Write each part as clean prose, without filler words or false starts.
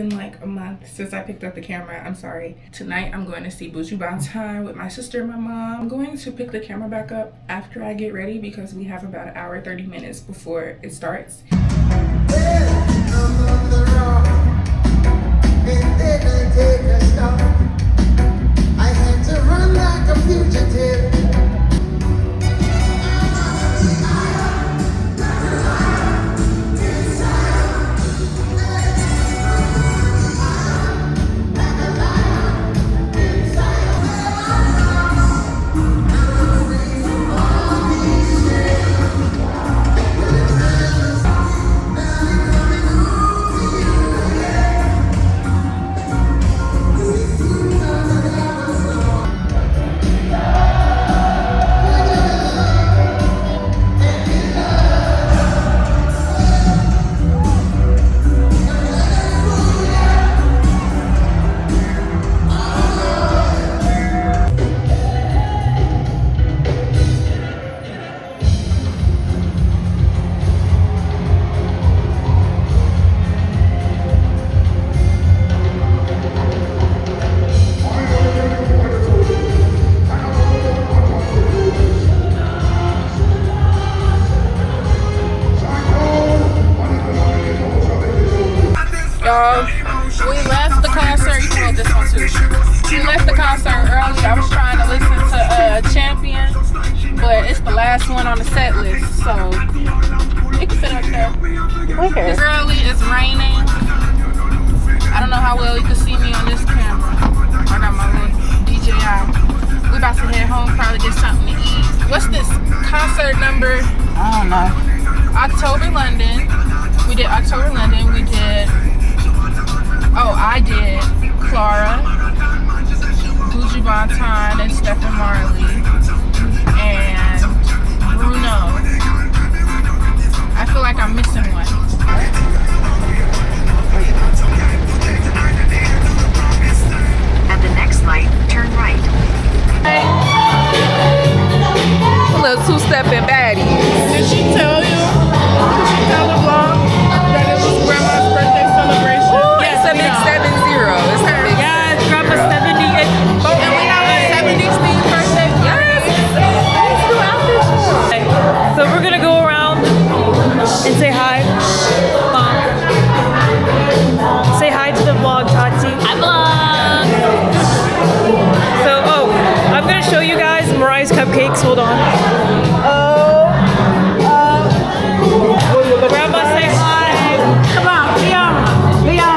been like a month since I picked up the camera. I'm sorry. Tonight I'm going to see Buju Banton with my sister and my mom. I'm going to pick the camera back up after I get ready because we have about an hour 30 minutes before it starts. I had to run like a fugitive. We left the concert. You can hold this one too. We left the concert early. I was trying to listen to Champion, but it's the last one on the set list, so it can fit up there. Okay. It's early. It's raining. I don't know how well you can see me on this camera. I got my little DJI. We about to head home. Probably get something to eat. What's this concert number? I don't know. October London. We did October London. We did. Oh, I did Clara, Buju Banton, and Stephen Marley, and Bruno. I feel like I'm missing one. At the next light, turn right. A little two-stepping baddie. Did she tell you? Did she tell the vlog that it was Grandma's birthday celebration? It's a big 70. It's a big. Yeah, Grandma 70. Oh, and we have a 70s themed birthday. Yes. So we're gonna go around and say hi. Mom. Say hi to the vlog, Tati. Hi, vlog. So, I'm gonna show you guys Mariah's cupcakes. Hold on. Grandma, say hi. Come on, Leona.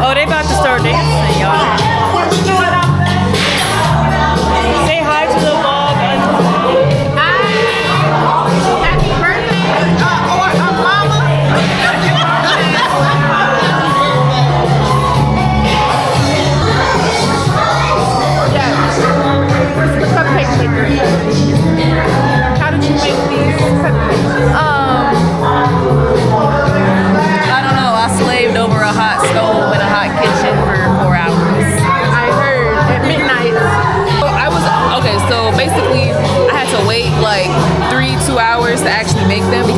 Oh, they about to start dancing, y'all. Say hi to the vlog. Happy birthday, Mama. Where's the cupcake maker? How did you make these cupcakes? I don't know. I slaved over a hot stove in a hot kitchen for 4 hours. I heard at midnight. So basically, I had to wait like 2 hours to actually make them.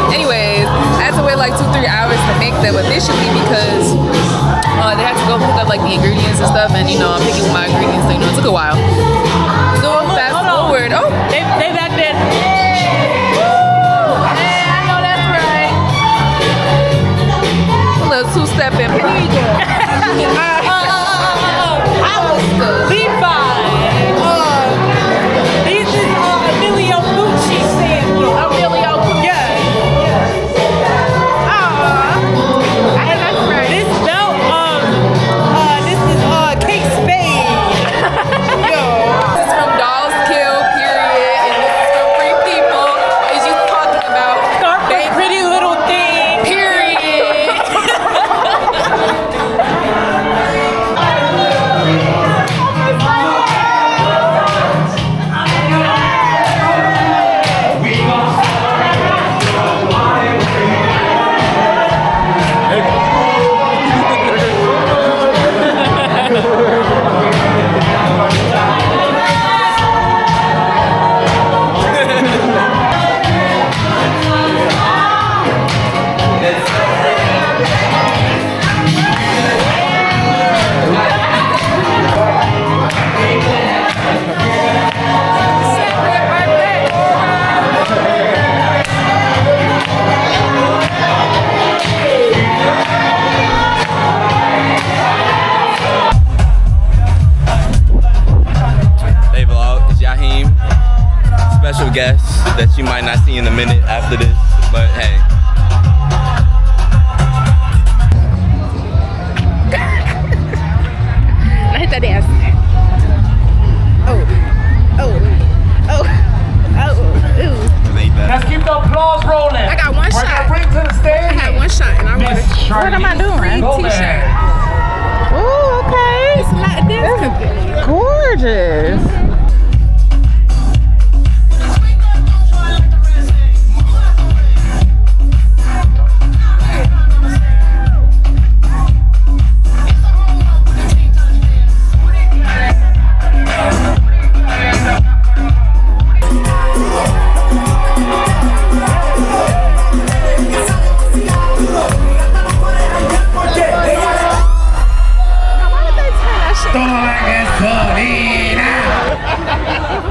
Anyways, I had to wait like 2-3 hours to make them initially because they had to go pick up like the ingredients and stuff, and I'm picking with my ingredients, so it took a while. So fast forward. Oh, They back there. I know that's right. a little two-stepping. Be fine. This is Emilio Pucci sample. Emilio Pucci. Yeah. I know that's right. This belt, this is Kate Spade. Yo. special guest that you might not see in a minute after this, but hey. I hit that dance. Let's keep the applause rolling. I got one shot. Bring to the stage. I had one shot and I want What am I doing? free t-shirt. Ooh, okay. It's not a dance company. Gorgeous.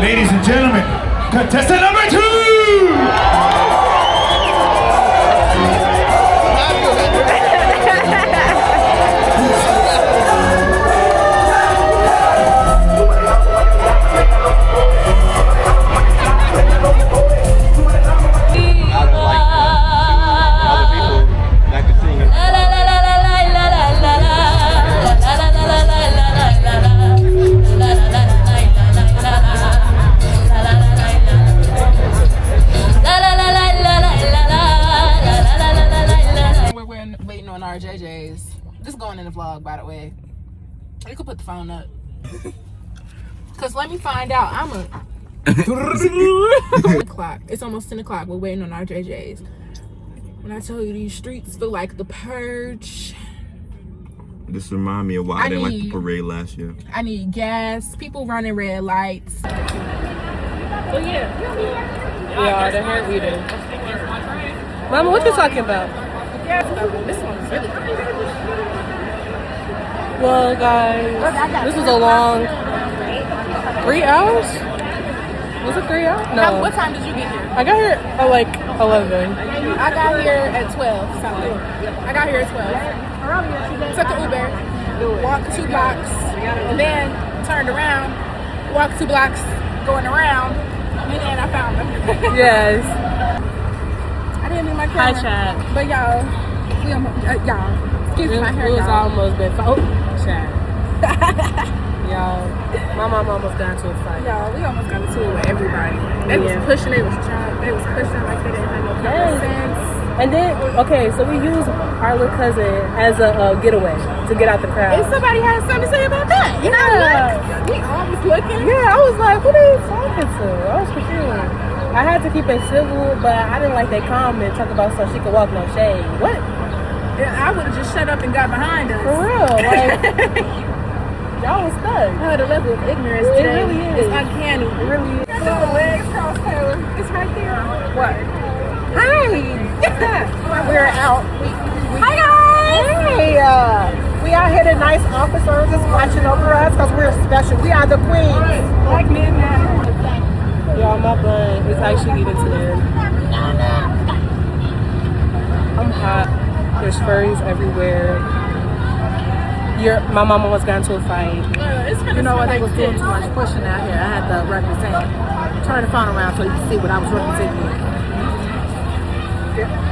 Ladies and gentlemen, contestant number 2! RJJ's. This going in the vlog, by the way. You could put the phone up. Cause let me find out. I'm a o'clock. It's almost 10 o'clock. We're waiting on RJJ's. When I tell you these streets feel like the purge. This remind me of why I didn't like the parade last year. I need gas. People running red lights. Oh yeah. Yeah, the hair eating. Mama, what you talking about? This one's really good. Well, guys, this was a long 3 hours. Was it 3 hours? No. What time did you get here? I got here at like 11. I got here at 12 something. I got here at 12. Took an Uber, walked 2 blocks, and then turned around, walked 2 blocks, going around, and then I found them. Yes. I didn't need my camera. Hi, Chad. But y'all, excuse my hair. It was y'all. almost been. Oh, Chad. Y'all, my mom almost got into a fight. Y'all, we almost got into it with everybody. They was pushing, they was trying, they was pushing like they didn't have no common sense. And then, okay, so we used our little cousin as a getaway to get out the crowd. And somebody had something to say about that. You know, we always looking. Yeah, I was like, what are you talking to? I was confused. I had to keep it civil, but I didn't like that comment talk about so she could walk no shade. What? I would have just shut up and got behind us. For real, like, y'all was stuck. The level of ignorance It today really is. is uncanny. It really is. The legs crossed over. It's right there. What? Hi! We're out. Hi guys! Hey! We out here, the nice officers just watching over us because we're special. We are the queens. Like men matter. Y'all, my bun is actually eating today. I'm hot. There's furries everywhere. My mom almost got into a fight. You know what? They was doing too much pushing out here. I had to represent. Turn the phone around so you can see what I was representing.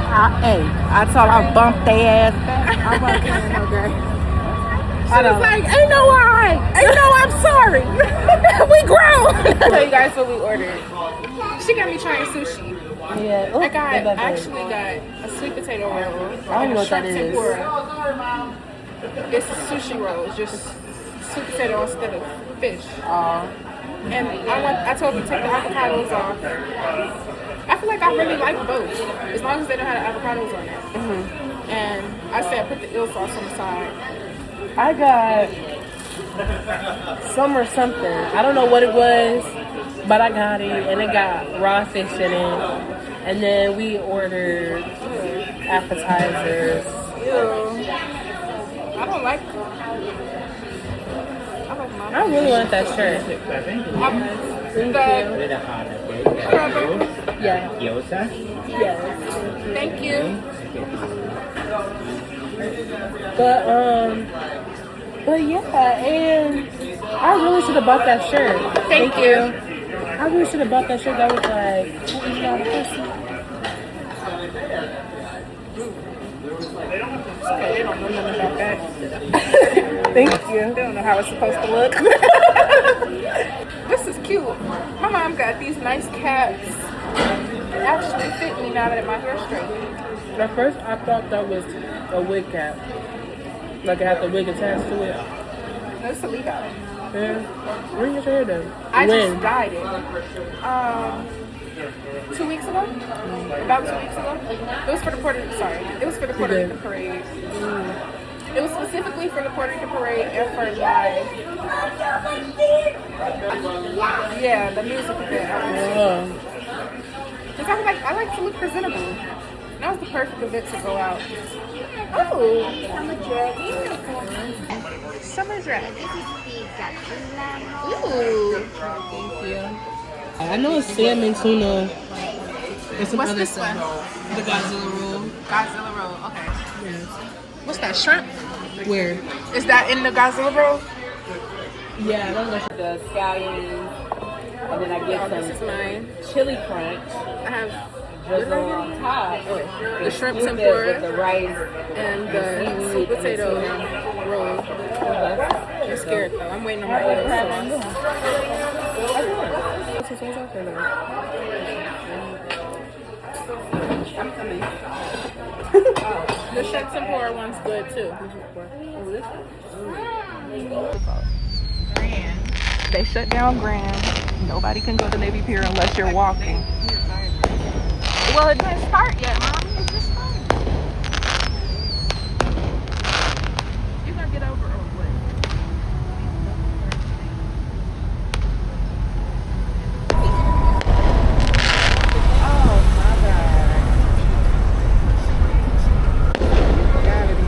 I told her I bumped their ass back. I'm like, okay. She was like, ain't no why. Ain't no I'm sorry. We grown. I'll tell you guys what we ordered. She got me trying sushi. Yeah. Ooh, I actually got a sweet potato roll. I don't know what that is. Tempura. It's sushi rolls, just sweet potato instead of fish. And I told her to take the avocados off. I feel like I really like both, as long as they don't have the avocados on it. Mm-hmm. And I said put the eel sauce on the side. I got some or something. I don't know what it was, but I got it, and it got raw fish in it. And then we ordered appetizers. Ew. I don't like them. I really want that shirt. Thank you. Yeah. Yes. Thank you. But yeah, and I really should have bought that shirt. Thank you. I probably should have bought that shit that was like, what is that, pussy? Okay, they don't know nothing about that. Thank you. They don't know how it's supposed to look. This is cute. My mom got these nice caps. They actually fit me now that my hair's straight. At first, I thought that was a wig cap. Like it had the wig attached to it. That's a leave out. Yeah. Where you get your hair done? I When? just dyed it. 2 weeks ago? About 2 weeks ago? It was for the Puerto Rican parade. It was specifically for the Puerto Rican parade and for my the music event. Because I like to look presentable. That was the perfect event to go out. Oh, Summer Drag. Ooh. Thank you. I know it's salmon, tuna, and some What's other this stuff. one? The Godzilla roll. Godzilla roll. Okay. Yes. What's that, shrimp? Where? Is that in the Godzilla roll? Yeah, I don't know. The scallions, and then I get This is mine. some chili crunch. I have Drizzle on top. the shrimp With tempura the rice. and the sweet potato roll. I'm scared though. I'm waiting on my oil The shrimp tempura one's good too. They shut down Grand. Nobody can go to Navy Pier unless you're walking. Well, it didn't start yet, Mommy. It just started. You gonna get over or what? Oh my God. Gotta be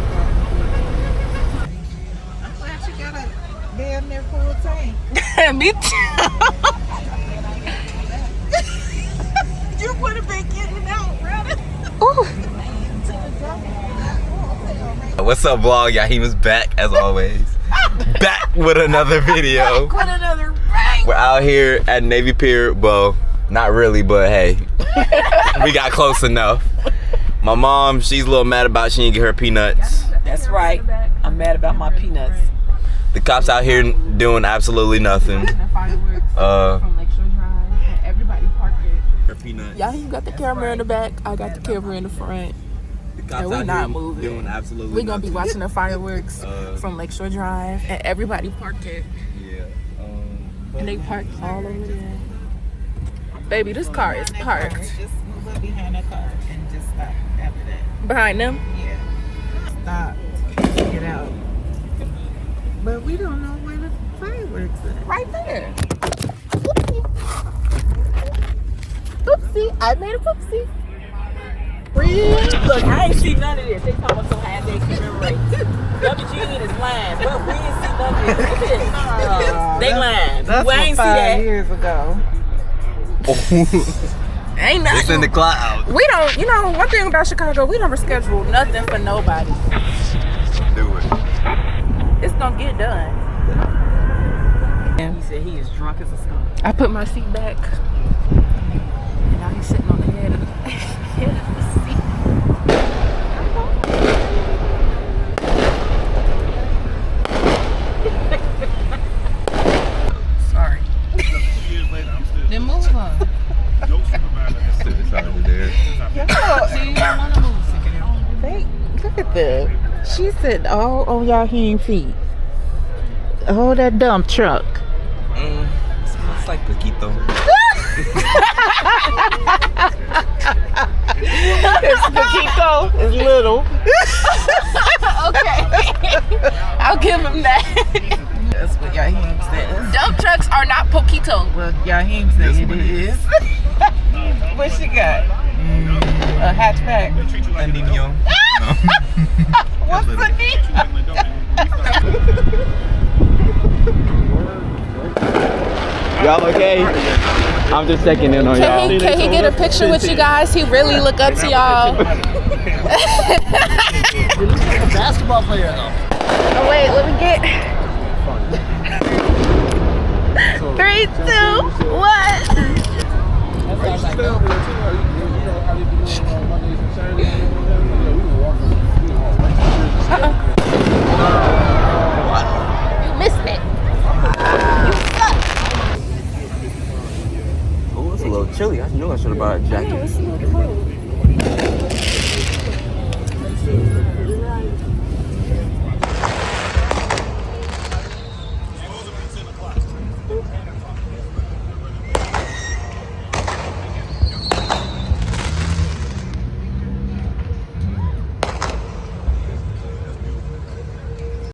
I'm glad you got a damn near full tank. fucking me too. You would have been getting out, brother. What's up, vlog? Yaheem is back as always. Back with another video. With another bang. We're out here at Navy Pier. Well, not really, but hey, we got close enough. My mom, she's a little mad about she didn't get her peanuts. That's right. I'm mad about my peanuts. The cops out here doing absolutely nothing. Everybody parked it. Her peanuts. Y'all, you got the camera in the back. I got the camera in the front. The cops And we out not here moving. doing absolutely We're gonna be nothing. watching the fireworks from Lakeshore Drive, and everybody parked it. Yeah. And they parked all over there. Baby, this car is parked Just move up behind that car and just stop after that. behind them. Yeah. Stop. Get out. But we don't know where the fireworks are. Right there. Oopsie, I made a poopsie. Look, I ain't see none of this. They talking about some high day commemorates. WGN is lying, but we ain't see none of this. They lying. That's We ain't see that. years ago. Ain't nothing. It's in the clouds. We don't, you know, one thing about Chicago, we don't reschedule nothing for nobody. Do it. It's gonna get done. He said he is drunk as a skunk. I put my seat back, and now he's sitting on the head of the, head of the seat. Sorry. Then move on. It's over there. Look at that. She said, all on y'all hind feet. Oh, that dump truck. Smells like Paquito. It's Paquito. It's little. Okay. I'll give him that. That's what y'all hind said. Dump trucks are not poquito. Well, y'all hind said it is. What she got? A hatchback. A niño. What's the name? Y'all okay? I'm just checking in on y'all. Can he get a picture with you guys? He really look up to y'all. Basketball player though. Oh wait, let me get. So 3, 2, 1. You missed it. Oh, it's a little chilly. I knew I should have brought a jacket. It's a little cold.